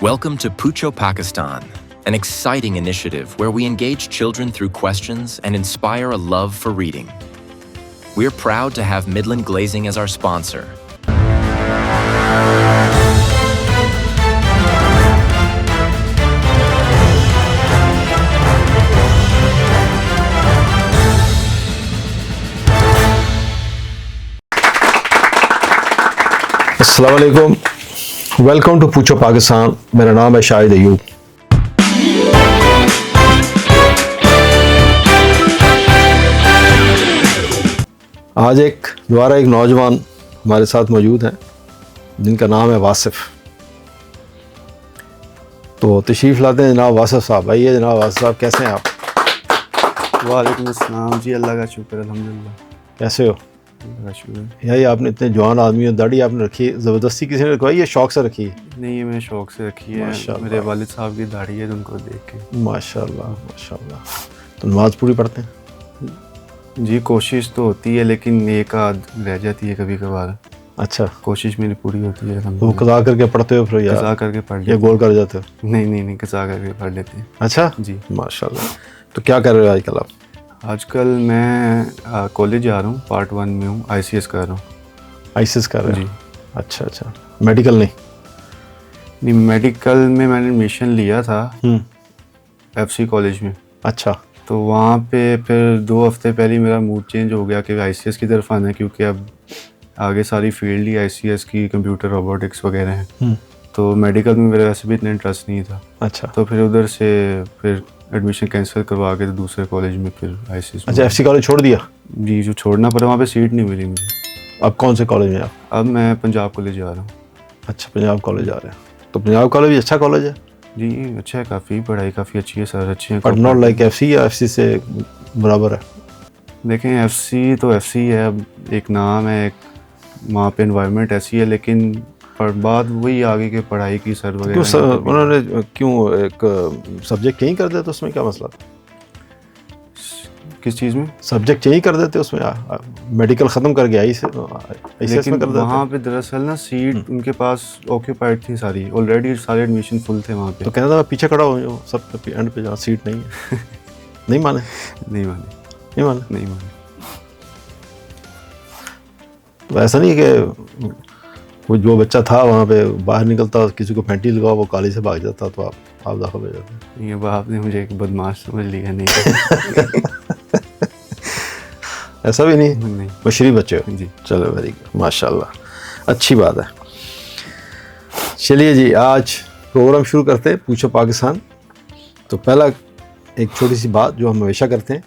Welcome to Pucho Pakistan, an exciting initiative where we engage children through questions and inspire a love for reading. We're proud to have Midland Glazing as our sponsor. अस्सलाम वालेकुम, welcome to पूछो पाकिस्तान। मेरा नाम है शाहिद अयूब। आज दोबारा एक नौजवान हमारे साथ मौजूद हैं जिनका नाम है वासिफ। तो तशरीफ़ लाते हैं जनाब वासिफ साहब। आइए जनाब वासिफ साहब, कैसे हैं आप? वालेकुम अस्सलाम जी, अल्लाह का शुक्र अल्हम्दुलिल्लाह। कैसे हो? अल्लाह का शुक्र। यार आपने इतने जवान आदमी और दाढ़ी आपने रखी है, ज़बरदस्ती किसी ने रखवाई या शौक़ से रखी है? नहीं, ये मैंने शौक़ से रखी है। मेरे वालिद साहब की दाढ़ी है, उनको देख के। माशाल्लाह माशाल्लाह। तो नमाज़ पूरी पढ़ते हैं? जी, कोशिश तो होती है लेकिन एक आध रह जाती है कभी कभार। अच्छा, कोशिश मेरी पूरी होती है। वो कज़ा करके पढ़ते हो फिर या कज़ा करके पढ़ या गोल कर जाते हो? नहीं, कज़ा करके पढ़ लेते हैं। अच्छा जी, माशाल्लाह। तो क्या कर रहे हो आजकल आप? आजकल मैं कॉलेज जा रहा हूँ, पार्ट 1 में हूँ, ICS कर रहा हूँ। ICS कर रहे हो? जी। अच्छा, मेडिकल नहीं? मेडिकल में मैंने एडमिशन लिया था FC कॉलेज में। अच्छा। तो वहाँ पे फिर 2 हफ्ते पहले मेरा मूड चेंज हो गया कि ICS की तरफ आना है, क्योंकि अब आगे सारी फील्ड ही ICS की, कंप्यूटर रोबोटिक्स वगैरह हैं। तो मेडिकल में मेरा वैसे भी इतना इंटरेस्ट नहीं था। अच्छा। तो फिर उधर से फिर एडमिशन कैंसिल करवा के तो दूसरे कॉलेज में फिर ICS। अच्छा, FC कॉलेज छोड़ दिया? जी, जो छोड़ना पड़ा, वहाँ पे सीट नहीं मिली मुझे। अब कौन से कॉलेज में आप? अब मैं पंजाब कॉलेज जा रहा हूँ। अच्छा, पंजाब कॉलेज जा रहे हैं। तो पंजाब कॉलेज भी अच्छा कॉलेज है? जी, अच्छा है, काफ़ी पढ़ाई काफ़ी अच्छी है, सर अच्छे हैं। बट नॉट लाइक FC या FC से बराबर है? देखें, FC तो FC है, अब एक नाम है, एक वहाँ पे एनवायरनमेंट ऐसी है, लेकिन पर बात वही आगे के पढ़ाई की सर वगैरह। उन्होंने क्यों एक सब्जेक्ट चेंज कर देते, उसमें क्या मसला था? किस चीज़ में? सब्जेक्ट चेंज कर देते उसमें, मेडिकल ख़त्म करके ICS में कर देते। वहाँ पे दरअसल ना सीट उनके पास ऑक्यूपाइड थी सारी, ऑलरेडी सारे एडमिशन फुल थे वहाँ पे। तो कहना था मैं पीछे खड़ा हूँ सब एंड पे जहाँ सीट नहीं है। नहीं माने? नहीं माने। तो ऐसा नहीं कि वो जो बच्चा था वहाँ पे बाहर निकलता, किसी को फैंटी लगाओ, वो कॉलेज से भाग जाता, तो आप दाखिल हो जाते? ये आपने मुझे एक बदमाश समझ लिया। नहीं। ऐसा भी नहीं। बशरी बच्चे हो? जी। चलो, वेरी गुड, माशाल्लाह, अच्छी बात है। चलिए जी, आज प्रोग्राम शुरू करते हैं पूछो पाकिस्तान। तो पहला एक छोटी सी बात जो हम हमेशा करते हैं,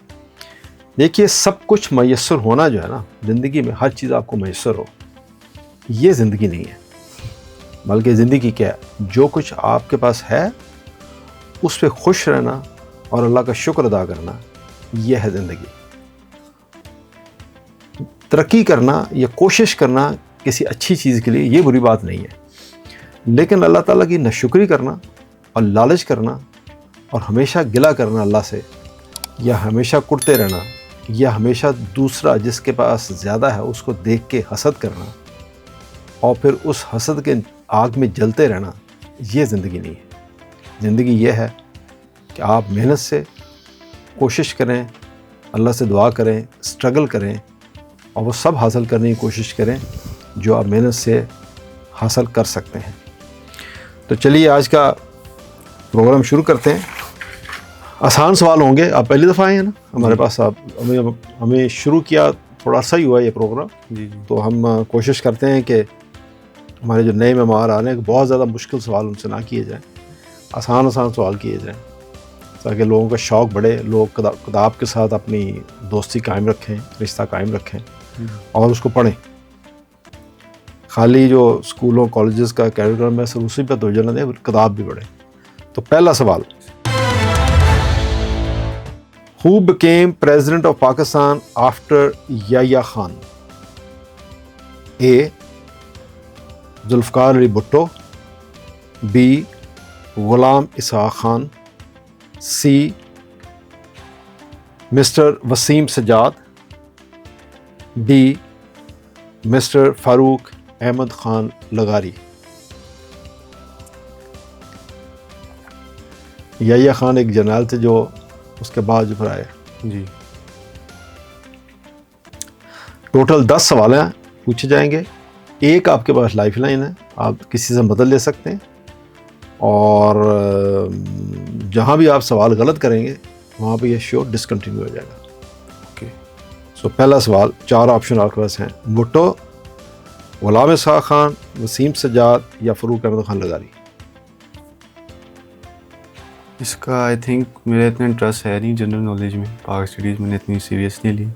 देखिए सब कुछ मैसर होना जो है ना ज़िंदगी में, हर चीज़ आपको मैसर हो, ये ज़िंदगी नहीं है। बल्कि ज़िंदगी क्या है, जो कुछ आपके पास है उस पर खुश रहना और अल्लाह का शुक्र अदा करना, यह है ज़िंदगी। तरक्की करना या कोशिश करना किसी अच्छी चीज़ के लिए, ये बुरी बात नहीं है, लेकिन अल्लाह ताला की नाशुक्री करना और लालच करना और हमेशा गिला करना अल्लाह से, या हमेशा कुटते रहना, या हमेशा दूसरा जिसके पास ज़्यादा है उसको देख के हसद करना और फिर उस हसद के आग में जलते रहना, ये ज़िंदगी नहीं है। ज़िंदगी ये है कि आप मेहनत से कोशिश करें, अल्लाह से दुआ करें, स्ट्रगल करें और वो सब हासिल करने की कोशिश करें जो आप मेहनत से हासिल कर सकते हैं। तो चलिए आज का प्रोग्राम शुरू करते हैं। आसान सवाल होंगे। आप पहली दफ़ा आए हैं ना हमारे पास? आप हमें शुरू किया थोड़ा सा ही हुआ ये प्रोग्राम। जी। तो हम कोशिश करते हैं कि हमारे जो नए मेहमान आ रहे हैं, बहुत ज़्यादा मुश्किल सवाल उनसे ना किए जाएँ, आसान सवाल किए जाएँ, ताकि लोगों का शौक़ बढ़े, लोग किताब के साथ अपनी दोस्ती कायम रखें, रिश्ता कायम रखें और उसको पढ़ें। खाली जो स्कूलों कॉलेजेस का कैरिकुलम है सिर्फ उसी पर तवज्जो न दें, किताब भी पढ़ें। तो पहला सवाल, Who became president of Pakistan after Yahya Khan? A. Zulfikar Ali Bhutto, B. Ghulam Ishaq Khan, C. Mister Wasim Sajjad, D. Mister Farooq Ahmad Khan लगारी। याह्या खान एक जर्नल थे जो उसके बाद जो फिर आए। जी। टोटल 10 सवाल हैं, पूछे जाएंगे। एक आपके पास लाइफ लाइन है, आप किसी से मदद ले सकते हैं, और जहाँ भी आप सवाल गलत करेंगे वहाँ पे ये शो डिसकंटिन्यू हो जाएगा। ओके। सो पहला सवाल, 4 ऑप्शन आपके पास हैं, भुट्टो, गुलाम इसहाक खान, वसीम सज्जाद या फ़रूक अहमद खान लगारी। इसका आई थिंक मेरा इतना इंटरेस्ट है नहीं जनरल नॉलेज में, पाक स्टडीज़ मैंने इतनी सीरियसली ली।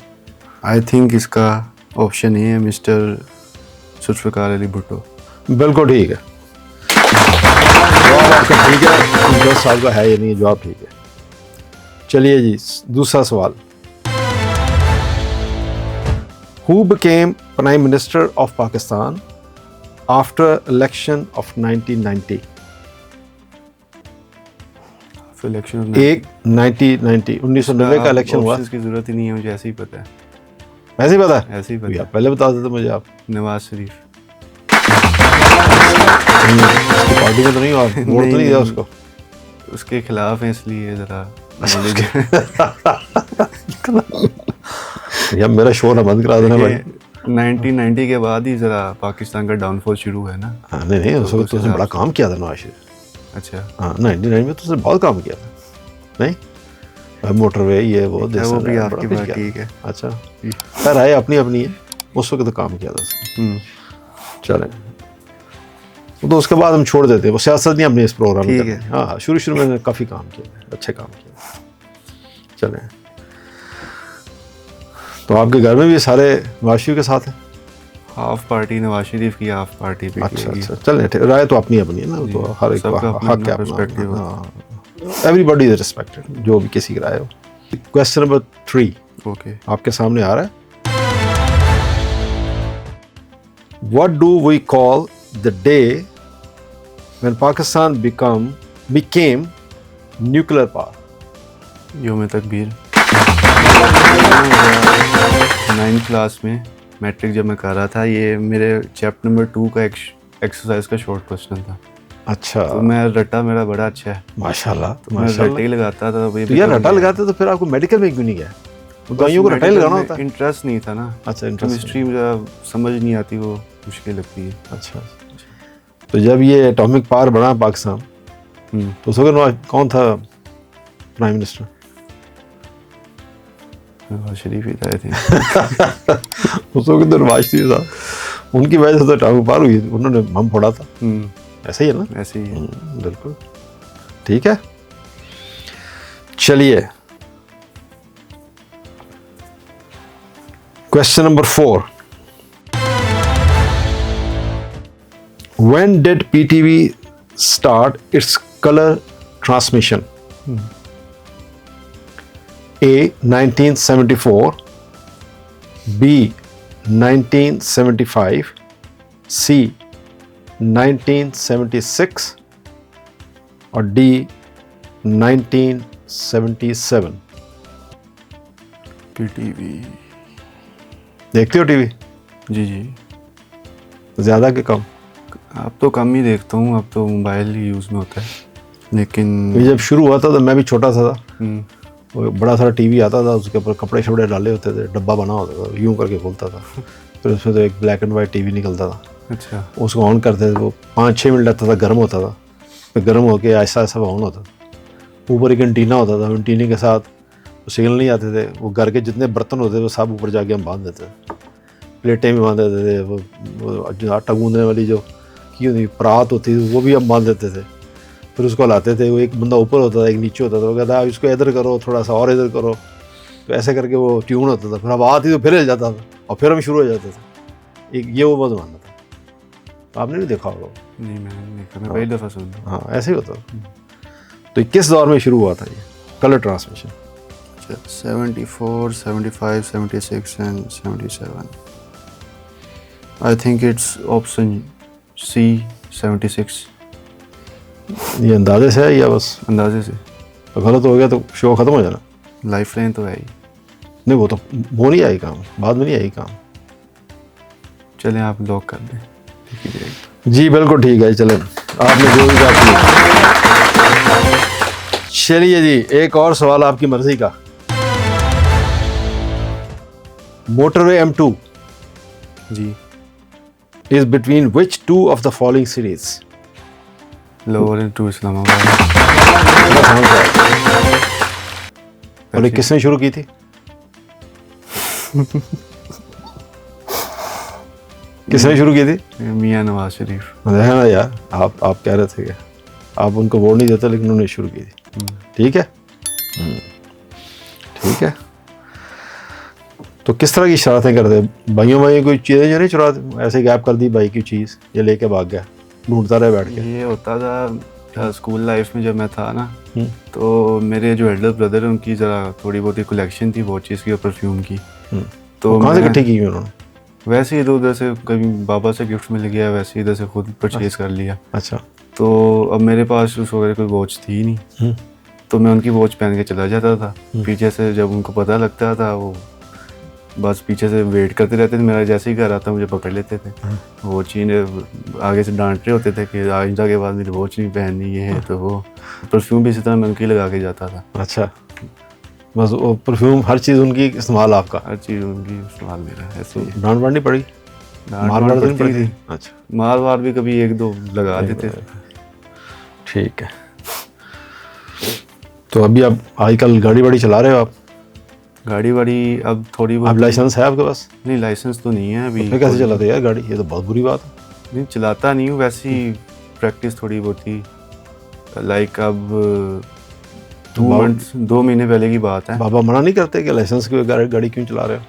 आई थिंक इसका ऑप्शन ए है मिस्टर जुल्फ़िकार अली भुट्टो। बिल्कुल ठीक है, जवाब आपका ठीक है। 10 साल का है या नहीं, जवाब ठीक है। चलिए जी, दूसरा सवाल, who became prime minister of Pakistan after election of 1990? Election एक 1990 1990 का इलेक्शन हुआ। की जरूरत ही नहीं है, मुझे ऐसे ही पता है। ऐसे ही पता है? ऐसे ही पता यार है। पहले बता देते मुझे आप। नवाज शरीफ। उसकी पार्टी में तो नहीं, और वोट तो नहीं दिया उसको। उसके खिलाफ है इसलिए ज़रा नॉलेज। यार मेरा शो ना बंद करा देना भाई। 1990 के बाद ही ज़रा पाकिस्तान का डाउनफॉल शुरू है ना। हाँ, नहीं उस वक्त तो उसने बड़ा काम किया था नवाज शरीफ। अच्छा। हाँ 99 में तो उसने बहुत काम किया था। नहीं, मोटरवे ये वो वो भी आपकी बात ठीक है। अच्छा, खैर है अपनी अपनी है, उस वक्त तो काम किया था उसने। चलें, तो उसके बाद हम छोड़ देते हैं, वो सियासत नहीं अपने इस प्रोग्राम में करनी। हाँ, शुरू में काफ़ी काम किया, अच्छे काम किया। चलें, तो आपके घर में भी सारे नवाज शरीफ के साथ हैं? हाफ पार्टी नवाज शरीफ की, हाफ पार्टी पे। अच्छा, चलें, राय तो अपनी अपनी है ना, तो हर एक का हक है अपना। एवरीबॉडी इज रिस्पेक्टेड, जो भी किसी की राय हो। क्वेश्चन नंबर 3 ओके, आपके सामने आ रहा है। What do we call the day when Pakistan became nuclear power? योम तकबीर। 9th क्लास में मैट्रिक जब मैं कर रहा था, ये मेरे चैप्टर नंबर 2 का एक्सरसाइज का शॉर्ट क्वेश्चन था। अच्छा, तो मैं रट्टा मेरा बड़ा अच्छा है माशाल्लाह। तो मैं रट्टे ही लगाता था। तो यार रट्टा लगाते तो फिर आपको मेडिकल में क्यों नहीं गया? दवाइयों को रट्टा ही लगाना होता है। इंटरेस्ट नहीं था ना। अच्छा, इंटरेस्ट। केमिस्ट्री में समझ नहीं आती, वो मुश्किल लगती है। अच्छा, तो जब ये एटॉमिक पावर बना पाकिस्तान, तो उस वक्त कौन था प्राइम मिनिस्टर? नवाज शरीफ ही था, थी। उस वक्त तो नवाज शरीफ था, उनकी वजह से तो एटॉमिक पावर हुई, उन्होंने बम फोड़ा था। ऐसा ही है ना? ऐसे ही है। बिल्कुल ठीक है। चलिए, question number 4, When did PTV start its color transmission? A 1974, B 1975, C 1976 और D 1977। टीवी देखते हो टीवी? जी जी, ज़्यादा कि कम? अब तो कम ही देखता हूँ, अब तो मोबाइल ही यूज़ में होता है। लेकिन ये जब शुरू हुआ था तो मैं भी छोटा सा था, वो बड़ा सारा टीवी आता था, उसके ऊपर कपड़े शपड़े डाले होते थे, डब्बा बना होता था, यूं करके खोलता था, फिर उसमें तो एक ब्लैक एंड वाइट टीवी निकलता था। अच्छा, उसको ऑन करते थे, वो 5-6 मिनट लगता था, गर्म होता था, फिर गर्म होकर ऐसा ऐसा ऑन होता था। ऊपर एक एंटीना होता था, एंटीने के साथ सिग्नल नहीं आते थे, वो घर के जितने बर्तन होते थे वो सब ऊपर जाके हम बांध देते थे, प्लेटें भी बांध देते थे, वो आटा गूंदने वाली जो की होती परात होती थी वो भी हम बांध देते थे। फिर उसको लाते थे, वो एक बंदा ऊपर होता था, एक नीचे होता था, वो कहता इसको इधर करो, थोड़ा सा और इधर करो, तो ऐसे करके वो ट्यून होता था, फिर अब आती तो फिर हिल जाता था और फिर हम शुरू हो जाते थे। एक ये वो बहुत मानना था, आपने नहीं देखा होगा? नहीं मैंने नहीं देखा, मैं पहली दफ़ा सुन रहा हूँ। हाँ, ऐसे ही होता था। तो किस दौर में शुरू हुआ था ये colour transmission? 74, 75, 76 and 77। I think it's option C 76। ये अंदाजे से है या बस अंदाजे से? तो गलत हो गया तो शो खत्म हो जाना। लाइफ लाइन तो है ही। नहीं, वो नहीं आई काम, बाद में नहीं आई काम। चलें आप लॉक कर दें, ठीक ही जाएगी। जी बिल्कुल ठीक है, चलें, आपने जो भी बात की। चलिए जी, एक और सवाल आपकी मर्जी का। मोटरवे M2 जी। is between which two of the following cities? Lahore to Islamabad. और ये किसने शुरू की थी? किसने शुरू की थी? मियां नवाज शरीफ। देखा ना यार, आप कह रहे थे कि आप उनको वोट नहीं देते, लेकिन उन्होंने शुरू की थी। ठीक है, ठीक है। तो किस तरह की शरारतें करते भाइयों कोई चीज़ें जो नहीं चुराते, ऐसे गैप कर दी भाई की चीज़, ये लेके भाग गया, ढूंढता रहे बैठ के? ये होता था स्कूल लाइफ में जब मैं था ना, तो मेरे जो एल्डर ब्रदर है उनकी ज़रा थोड़ी बहुत ही कलेक्शन थी वॉचेस की और परफ्यूम की। तो कहाँ से इकट्ठी की उन्होंने? वैसे ही इधर उधर से, कभी बाबा से गिफ्ट मिल गया, वैसे इधर से खुद परचेज कर लिया। अच्छा। तो अब मेरे पास उस वगैरह कोई वॉच थी नहीं, तो मैं उनकी वॉच पहन के चला जाता था। पीछे से जब उनको पता लगता था, वो बस पीछे से वेट करते रहते थे, मेरा जैसे ही घर आता मुझे पकड़ लेते थे। वो चीन आगे से डांट रहे होते थे कि आइंदा के बाद मेरी वॉच नहीं पहननी, ये है तो वो। परफ्यूम भी इसी तरह मैं उनकी लगा के जाता था। अच्छा, बस वो परफ्यूम, हर चीज़ उनकी इस्तेमाल आपका? हर चीज़ उनकी इस्तेमाल मेरा। ऐसे डांट वाट नहीं पड़ी? मार वार नहीं पड़ी थी? अच्छा, मार वार भी कभी एक दो लगा देते थे। ठीक है। तो अभी आप आजकल गाड़ी वाड़ी चला रहे हो आप? गाड़ी वाड़ी अब थोड़ी बहुत। आप लाइसेंस है आपके पास? नहीं, लाइसेंस तो नहीं है अभी। फिर कैसे चलाते यार गाड़ी? ये तो बहुत बुरी बात है। नहीं, चलाता नहीं हूँ, वैसे ही प्रैक्टिस थोड़ी बहुत ही। लाइक अब 2 महीने पहले की बात है। बाबा मना नहीं करते कि लाइसेंस की गाड़ी क्यों चला रहे हो?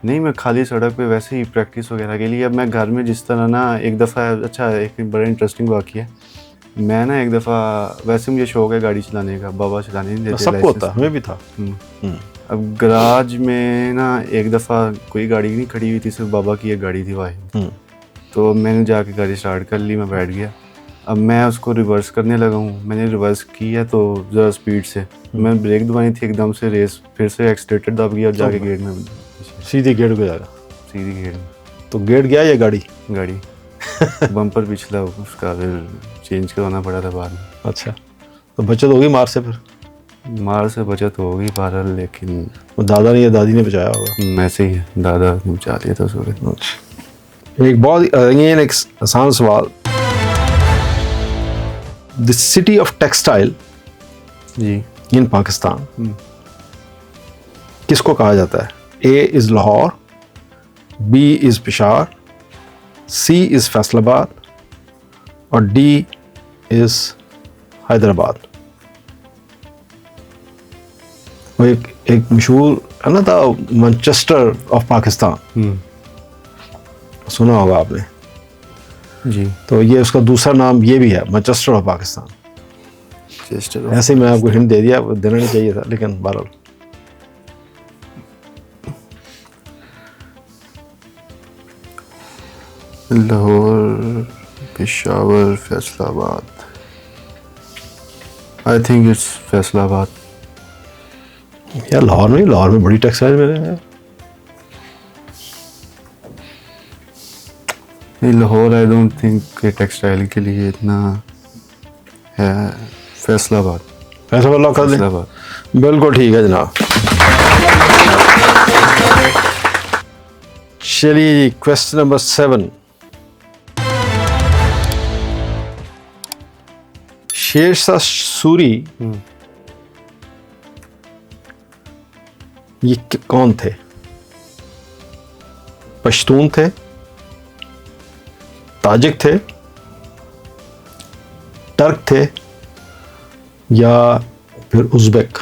नहीं, मैं खाली सड़क पे वैसे ही प्रैक्टिस वगैरह के लिए। अब मैं घर में जिस तरह ना, एक दफ़ा, अच्छा एक बड़ा इंटरेस्टिंग वाक़या है। मैं ना एक दफ़ा, वैसे मुझे शौक है गाड़ी चलाने का, बाबा चलाने नहीं देते। सबको होता, हमें भी था। अब गराज में ना एक दफ़ा कोई गाड़ी नहीं खड़ी हुई थी, सिर्फ बाबा की एक गाड़ी थी वाहिद। तो मैंने जाके गाड़ी स्टार्ट कर ली, मैं बैठ गया। अब मैं उसको रिवर्स करने लगा हूँ, मैंने रिवर्स किया तो ज़रा स्पीड से, मैं ब्रेक दबानी थी, एकदम से रेस, फिर से एक्सीलेटर दब गया और जाके गेट में सीधी गेट को जाएगा। सीधी गेट में। तो गेट गया या गाड़ी? बम्पर पिछला उसका फिर चेंज करवाना पड़ा था बाद में। अच्छा, तो बचत होगी मार से? फिर मार से बचत होगी बहरहाल, लेकिन वो दादा ने या दादी ने बचाया होगा? वैसे ही दादा ने बचा लिया था उसको। अच्छा, एक बहुत एक आसान सवाल। द सिटी ऑफ टेक्सटाइल जी इन पाकिस्तान किसको कहा जाता है? A is Lahore, B is Peshawar, C is Faisalabad और डी इज़ हैदराबाद। वो एक मशहूर है ना था, मैनचेस्टर ऑफ पाकिस्तान, सुना होगा आपने जी। तो ये उसका दूसरा नाम ये भी है, मैनचेस्टर ऑफ पाकिस्तान। ऐसे ही मैं आपको हिंट दे दिया, देना नहीं चाहिए था, लेकिन बहरहाल। Lahore, Peshawar, Faisalabad. I think it's Faisalabad. यार लाहौर में बड़ी टेक्सटाइल मिले हैं। नहीं, लाहौर आई डोंट थिंक कि टेक्सटाइल के लिए इतना है। फैसलाबाद। फैसलाबाद लॉक कर दें? फैसलाबाद बिल्कुल ठीक है जनाब। चलिए जी, क्वेश्चन नंबर 7। शेरशाह सूरी ये कौन थे? पश्तून थे, ताजिक थे, टर्क थे या फिर उज़्बेक?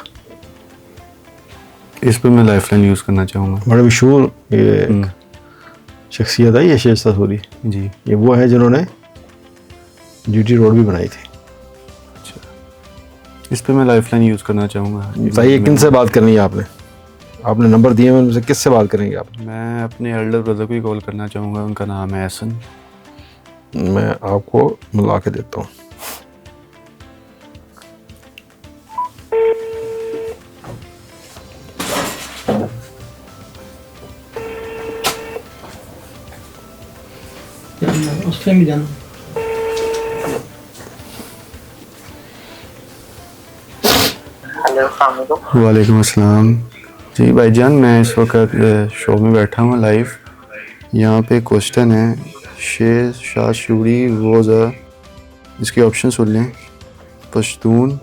इस पर मैं लाइफलाइन यूज़ करना चाहूँगा। बड़े मशहूर ये शख्सियत है ये शेरशाह सूरी जी। ये वो है जिन्होंने जीटी रोड भी बनाई थी। अच्छा, इस पर मैं लाइफलाइन यूज़ करना चाहूँगा। बताइए किन से बात करनी है आपने? आपने नंबर दिए हैं, उनसे किससे बात करेंगे आप? मैं अपने एल्डर ब्रदर को ही कॉल करना चाहूँगा, उनका नाम है एहसन। मैं आपको मिला के देता हूँ। उससे भी जाना। वालेकुम अस्सलाम। जी भाईजान, मैं इस वक्त शो में बैठा हूँ लाइव। यहाँ पे क्वेश्चन है, शेर शाह शूरी वॉज अ, इसके ऑप्शन सुन लें। Pashtun,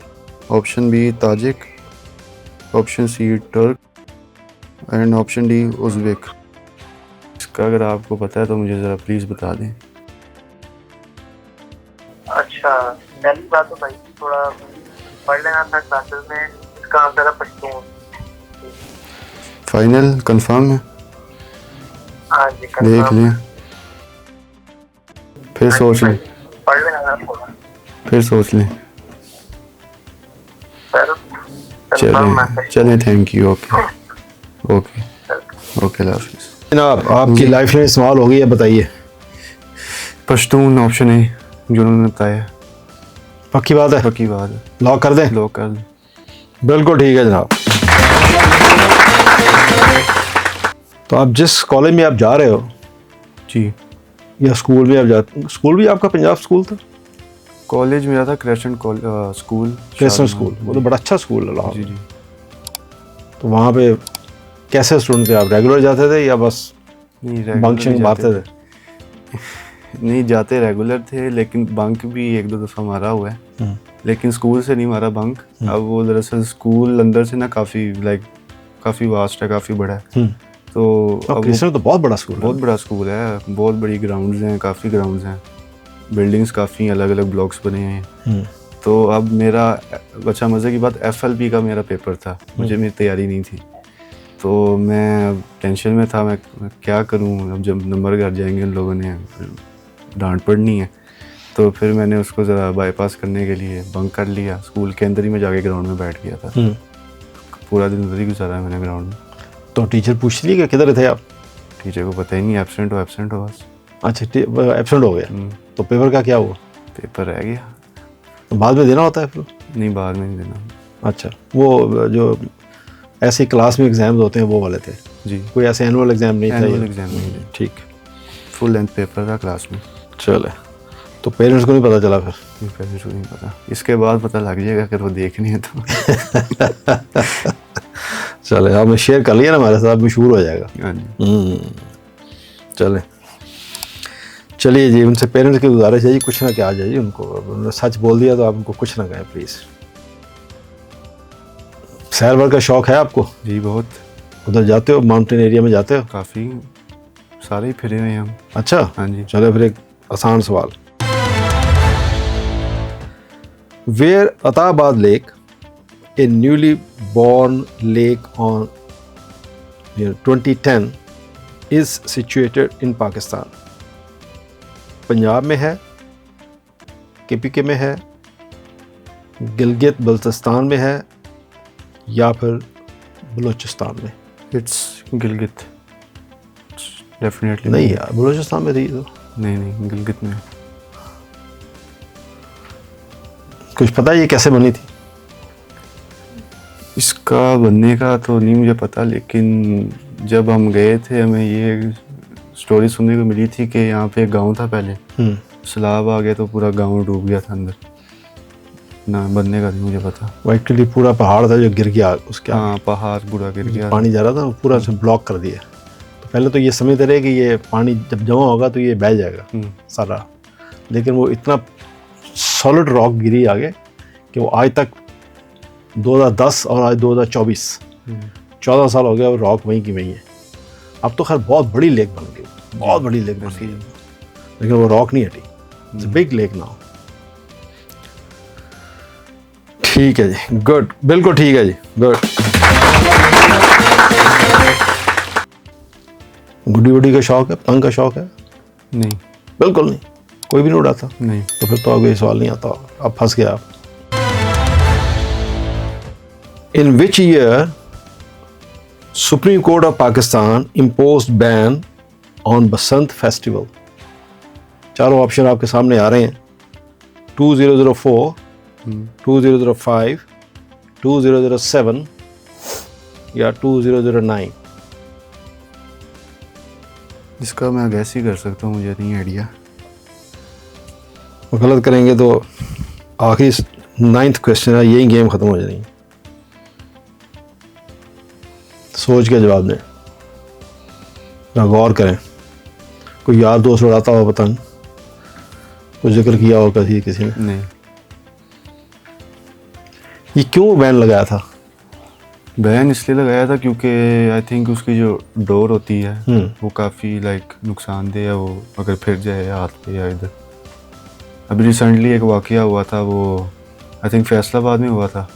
option B Tajik, option C Turk and option D Uzbek. इसका अगर आपको पता है तो मुझे ज़रा प्लीज़ बता दें। अच्छा, पहली बात तो भाई थोड़ा पढ़ लेना था क्लासेस में। इसका आंसर है पश्तून। फाइनल कंफर्म है? हाँ जी, देख लें, फिर सोच लें, पढ़ लेना था थोड़ा। फिर सोच लें। सर चलें, thank you. Okay okay okay, अल्लाह हाफिज़। जनाब आपकी लाइफ लाइन इस्तेमाल हो गई है, बताइए। पश्तून ऑप्शन है जो उन्होंने बताया। पक्की बात है? पक्की बात है, लॉक कर दें? लॉक कर दें। बिल्कुल ठीक है जनाब। तो आप जिस कॉलेज में आप जा रहे हो जी, या स्कूल में आप जाते, स्कूल भी आपका पंजाब स्कूल था? कॉलेज मेरा था क्रेसेंट स्कूल। क्रेसेंट स्कूल, वो तो बड़ा अच्छा स्कूल है लाहौर जी में। जी। तो वहाँ पे कैसे स्टूडेंट थे आप? रेगुलर जाते थे या बस नहीं, बंक शंक मारते थे? नहीं जाते, रेगुलर थे, लेकिन बंक भी एक दो दफ़ा मारा हुआ है, लेकिन स्कूल से नहीं मारा बंक। अब वो दरअसल स्कूल अंदर से ना काफ़ी वास्ट है, काफ़ी बड़ा है। तो अब क्रेसेंट तो बहुत बड़ा स्कूल है। बहुत बड़ा स्कूल है, बहुत बड़ी ग्राउंड्स हैं, काफ़ी ग्राउंड्स हैं, बिल्डिंग्स काफ़ी अलग अलग ब्लॉक्स बने हैं। तो अब मेरा, अच्छा मज़े की बात, FLP का मेरा पेपर था, मुझे मेरी तैयारी नहीं थी, तो मैं टेंशन में था, मैं क्या करूं। अब जब नंबर घर जाएंगे उन लोगों ने डांट पड़नी है, तो फिर मैंने उसको ज़रा बाईपास करने के लिए बंक कर लिया। स्कूल के अंदर ही मैं जाके ग्राउंड में बैठ गया था। पूरा दिन उधर ही गुजारा मैंने ग्राउंड में। तो टीचर पूछ ली कि किधर थे आप? टीचर को पता ही नहीं, एब्सेंट हो बस। अच्छा, एब्सेंट हो गया। तो पेपर का क्या हुआ? पेपर रह गया। तो बाद में देना होता है फिर? नहीं, बाद में नहीं देना। अच्छा, वो जो ऐसे क्लास में एग्जाम्स होते हैं वो वाले थे जी, कोई ऐसे एनुअल एग्जाम नहीं था? एनुअल एग्जाम नहीं थे, ठीक, फुल लेंथ पेपर था क्लास में। चले, तो पेरेंट्स को नहीं पता चला फिर? पेरेंट्स को नहीं पता, इसके बाद पता लग जाएगा अगर वो देखनी है तो। चले, आपने शेयर कर लिया ना हमारे साथ, मशहूर हो जाएगा। हाँ जी। चलिए जी, उनसे पेरेंट्स की गुजारिश है जी, कुछ ना क्या जाइए उनको। उन्होंने सच बोल दिया तो आप उनको कुछ ना कहें प्लीज़। सैर वर का शौक़ है आपको? जी बहुत। उधर जाते हो, माउंटेन एरिया में जाते हो? काफ़ी सारे ही फिरे हुए हैं हम। अच्छा, हाँ जी। चलो फिर एक आसान सवाल। Where Attabad lake, a newly born lake on 2010 is situated in Pakistan? Punjab में है, KPK में है, गिलगित बल्तिस्तान में है, या फिर बलूचिस्तान में? It's Gilgit, definitely. नहीं यार, बलूचिस्तान में थी तो। नहीं, गिलगित में। कुछ पता है ये कैसे बनी थी? इसका बनने का तो नहीं मुझे पता, लेकिन जब हम गए थे हमें ये स्टोरी सुनने को मिली थी कि यहाँ पे एक गांव था पहले, सैलाब आ गया तो पूरा गांव डूब गया था अंदर। ना बनने का नहीं मुझे पता। वो एक्चुअली पूरा पहाड़ था जो गिर गया उसके। हाँ, पहाड़ पूरा गिर गया, पानी जा रहा था, पूरा से ब्लॉक कर दिया। तो पहले तो ये समझते रहे कि ये पानी जब जमा होगा तो ये बह जाएगा सारा, लेकिन वो इतना सॉलिड रॉक गिरी आगे कि वो आज तक 2010 और आज 2024 14 साल हो गया, वो रॉक वहीं की वहीं है। अब तो खैर बहुत बड़ी लेक बन गई, बहुत बड़ी लेक बन गई, लेकिन वो रॉक नहीं हटी। It's big lake now. ठीक है जी, गुड, बिल्कुल ठीक है जी, गुड। गुड्डी वुड्डी का शौक है, पतंग का शौक है? नहीं, बिल्कुल नहीं, कोई भी नहीं उड़ाता? नहीं। तो फिर तो आपको ये सवाल नहीं आता, अब फंस गया आप। In which year supreme court of Pakistan imposed ban on Basant festival? चारों ऑप्शन आपके सामने आ रहे हैं। 2004, 2005, 2007 या 2009? इसका मैं गैस ही कर सकता हूँ, मुझे नहीं आइडिया। गलत करेंगे तो आखिरी 9th क्वेश्चन है, यही गेम खत्म हो जाएगी। सोच के जवाब दें, ना गौर करें। कोई यार दोस्त उड़ाता हो पतंग, कुछ जिक्र किया हो कभी किसी ने? नहीं। ये क्यों बैन लगाया था? बैन इसलिए लगाया था क्योंकि आई थिंक उसकी जो डोर होती है वो काफ़ी लाइक नुकसानदेह है, वो अगर फिर जाए हाथ पे या इधर। अभी रिसेंटली एक वाकया हुआ था, वो आई थिंक फैसलाबाद में हुआ था।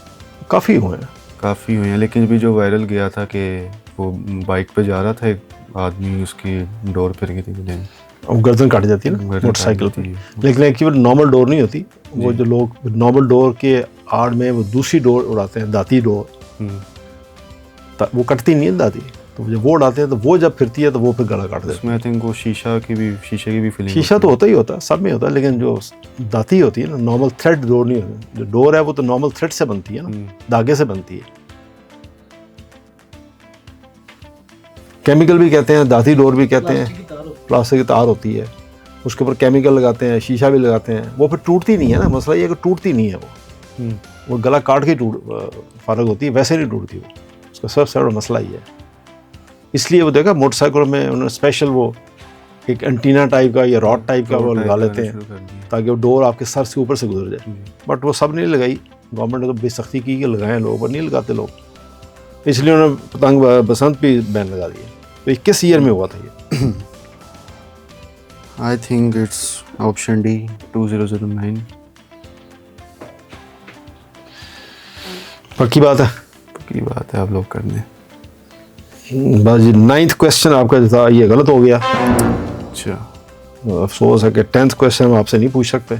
काफ़ी हुए हैं। काफ़ी हुए हैं, लेकिन अभी जो वायरल गया था कि वो बाइक पे जा रहा था, एक आदमी उसकी डोर फिर गई थी गले में, और गर्दन काट जाती है ना गर्दन मोटरसाइकिल काट पे। जाती है। लेकिन एक्चुअली नॉर्मल डोर नहीं होती, वो जो लोग नॉर्मल डोर के आड़ में वो दूसरी डोर उड़ाते हैं, दाती डोर, वो कटती नहीं है दाती, तो जब वो उड़ाते हैं तो वो जब फिरती है तो वो फिर गला काट देती है। उसमें आई थिंक वो शीशे की भी फिलिंग। शीशा तो होता ही होता है, सब में होता है, लेकिन जो दाती होती है ना, नॉर्मल थ्रेड डोर नहीं होती। जो डोर है वो तो नॉर्मल थ्रेड से बनती है ना, धागे से बनती है। केमिकल भी कहते हैं, दाती डोर भी कहते हैं, प्लास्टिक की तार होती है, उसके ऊपर केमिकल लगाते हैं, शीशा भी लगाते हैं, वो फिर टूटती नहीं है ना। मसला ये है कि टूटती नहीं है, वो गला काट के फारग होती है, वैसे नहीं टूटती वो। उसका सबसे बड़ा मसला ही है। इसलिए वो देखा मोटरसाइकिल में उन्होंने स्पेशल वो एक एंटीना टाइप का या रॉड टाइप का वो लगा लेते हैं ताकि वो डोर आपके सर से ऊपर से गुजर जाए। बट वो सब नहीं लगाई, गवर्नमेंट ने तो बेसख्ती की कि लगाएं लोग, पर नहीं लगाते लोग, इसलिए उन्होंने पतंग बसंत भी बैन लगा दिया। तो 21 ईयर में हुआ था ये। I think it's option D 2009। पक्की बात है? पक्की बात है, आप लोग कर दें। बस जी 9th क्वेश्चन आपका जो था ये गलत हो गया। अच्छा, अफसोस है कि 10th क्वेश्चन हम आपसे नहीं पूछ सकते।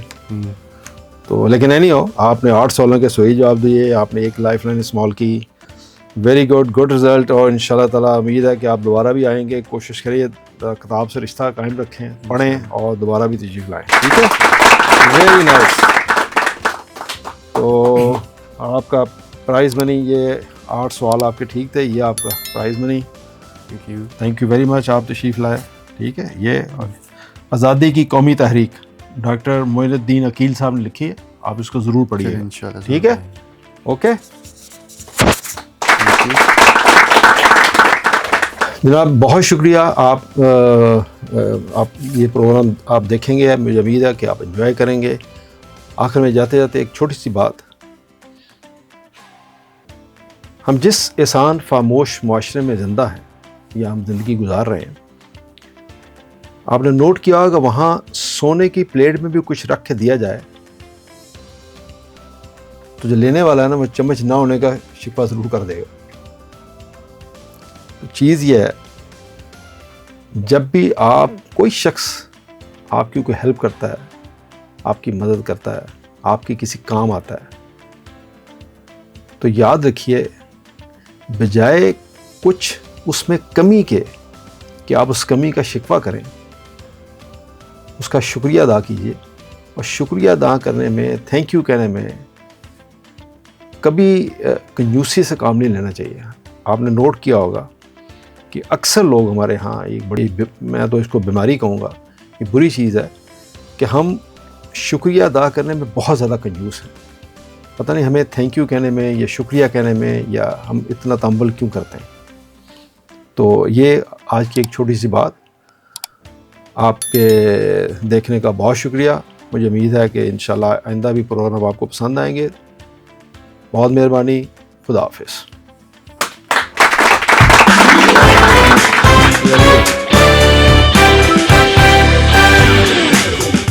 तो लेकिन नहीं हो, आपने 8 सवालों के सही जवाब दिए, आपने एक लाइफ लाइन इस्तेमाल की। Very good result. और इंशाल्लाह ताला उम्मीद है कि आप दोबारा भी आएंगे। कोशिश करिए किताब से रिश्ता कायम रखें, पढ़ें और दोबारा भी तशरीफ लाएँ, ठीक है? Very nice. तो आपका प्राइज़ मनी, ये 8 सवाल आपके ठीक थे, ये आपका prize money. Thank you very much, आप तशरीफ़ लाए, ठीक है? ये आज़ादी की कौमी तहरीक डॉक्टर मोइनुद्दीन अकील साहब ने लिखी है, आप इसको ज़रूर पढ़िए इंशाल्लाह, ठीक है? ओके जनाब, बहुत शुक्रिया। आप ये प्रोग्राम आप देखेंगे, मुझे उम्मीद है कि आप एंजॉय करेंगे। आखिर में जाते जाते एक छोटी सी बात, हम जिस एहसान फामोश माशरे में ज़िंदा हैं या हम ज़िंदगी गुजार रहे हैं, आपने नोट किया होगा वहाँ सोने की प्लेट में भी कुछ रख के दिया जाए तो जो लेने वाला है ना, वो चम्मच ना होने का शिकवा ज़रूर कर देगा। तो चीज़ ये है, जब भी आप कोई शख्स आपकी कोई हेल्प करता है, आपकी मदद करता है, आपकी किसी काम आता है, तो याद रखिए बजाय कुछ उसमें कमी के कि आप उस कमी का शिकवा करें, उसका शुक्रिया अदा कीजिए। और शुक्रिया अदा करने में, थैंक यू कहने में कभी कंजूसी से काम नहीं लेना चाहिए। आपने नोट किया होगा कि अक्सर लोग हमारे यहाँ एक बड़ी, मैं तो इसको बीमारी कहूँगा, ये बुरी चीज़ है कि हम शुक्रिया अदा करने में बहुत ज़्यादा कंजूस हैं। पता नहीं हमें थैंक यू कहने में या शुक्रिया कहने में या हम इतना तंबल क्यों करते हैं। तो ये आज की एक छोटी सी बात, आपके देखने का बहुत शुक्रिया। मुझे उम्मीद है कि इंशाल्लाह आइंदा भी प्रोग्राम आपको पसंद आएंगे। बहुत मेहरबानी। खुदा हाफिज़।